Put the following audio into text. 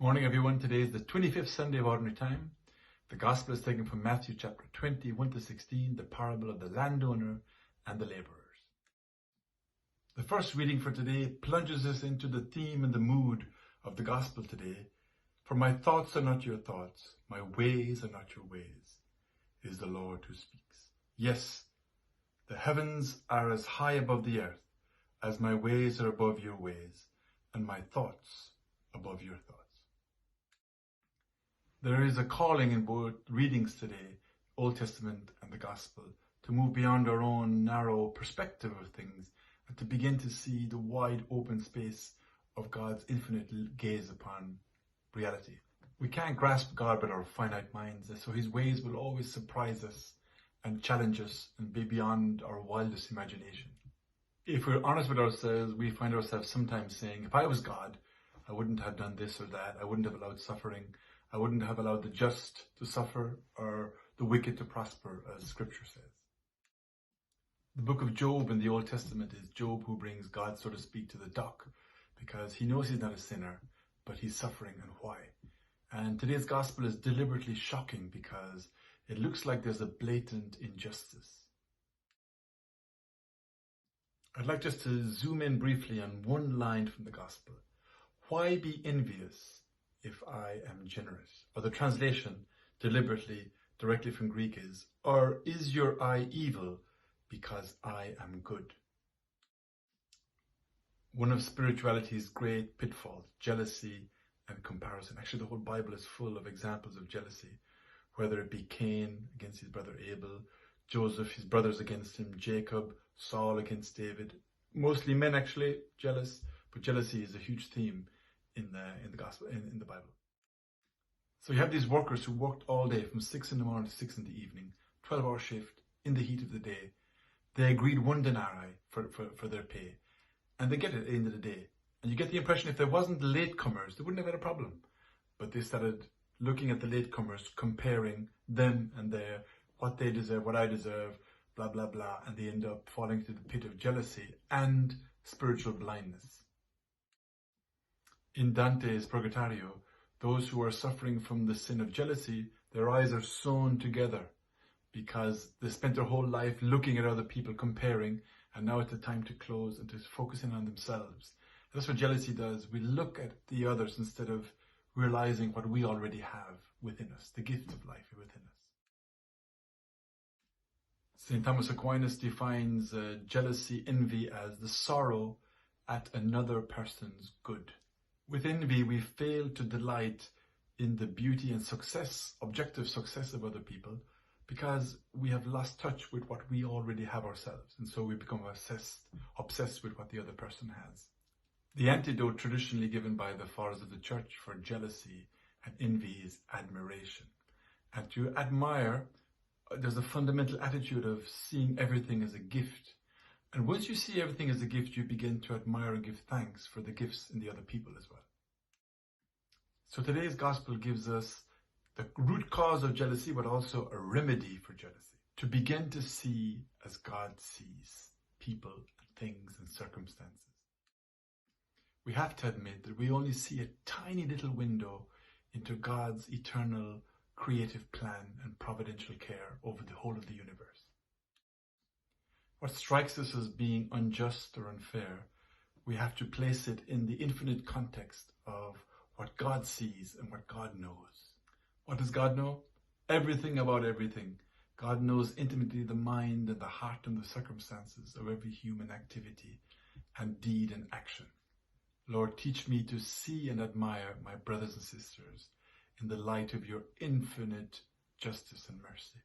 Morning everyone, today is the 25th Sunday of Ordinary Time. The Gospel is taken from Matthew chapter 21 to 16, the parable of the landowner and the labourers. The first reading for today plunges us into the theme and the mood of the Gospel today. For my thoughts are not your thoughts, my ways are not your ways, is the Lord who speaks. Yes, the heavens are as high above the earth as my ways are above your ways, and my thoughts above your thoughts. There is a calling in both readings today, Old Testament and the Gospel, to move beyond our own narrow perspective of things and to begin to see the wide open space of God's infinite gaze upon reality. We can't grasp God with our finite minds, and so his ways will always surprise us and challenge us and be beyond our wildest imagination. If we're honest with ourselves, we find ourselves sometimes saying, if I was God, I wouldn't have done this or that, I wouldn't have allowed suffering, I wouldn't have allowed the just to suffer or the wicked to prosper, as Scripture says. The book of Job in the Old Testament is Job who brings God, so to speak, to the dock because he knows he's not a sinner, but he's suffering, and why. And today's gospel is deliberately shocking because it looks like there's a blatant injustice. I'd like just to zoom in briefly on one line from the gospel. Why be envious if I am generous? Or the translation, deliberately, directly from Greek is, or is your eye evil because I am good? One of spirituality's great pitfalls, jealousy and comparison. Actually, the whole Bible is full of examples of jealousy, whether it be Cain against his brother Abel, Joseph, his brothers against him, Jacob, Saul against David. Mostly men actually jealous, but jealousy is a huge theme in the gospel, in the Bible. So you have these workers who worked all day from 6 in the morning to 6 in the evening, 12-hour shift in the heat of the day. They agreed 1 denarii for their pay, and they get it at the end of the day. And you get the impression if there wasn't the latecomers, they wouldn't have had a problem. But they started looking at the latecomers, comparing them and their, what they deserve, what I deserve, blah, blah, blah, and they end up falling into the pit of jealousy and spiritual blindness. In Dante's Purgatorio, those who are suffering from the sin of jealousy, their eyes are sewn together because they spent their whole life looking at other people, comparing, and now it's the time to close and to focus in on themselves. That's what jealousy does. We look at the others instead of realizing what we already have within us, the gift of life within us. St. Thomas Aquinas defines jealousy, envy as the sorrow at another person's good. With envy, we fail to delight in the beauty and success, objective success of other people, because we have lost touch with what we already have ourselves. And so we become obsessed with what the other person has. The antidote traditionally given by the fathers of the church for jealousy and envy is admiration. And to admire, there's a fundamental attitude of seeing everything as a gift. And once you see everything as a gift, you begin to admire and give thanks for the gifts in the other people as well. So today's gospel gives us the root cause of jealousy, but also a remedy for jealousy. To begin to see as God sees people, things, and circumstances. We have to admit that we only see a tiny little window into God's eternal creative plan and providential care over the whole of the universe. What strikes us as being unjust or unfair, we have to place it in the infinite context of what God sees and what God knows. What does God know? Everything about everything. God knows intimately the mind and the heart and the circumstances of every human activity and deed and action. Lord, teach me to see and admire my brothers and sisters in the light of your infinite justice and mercy.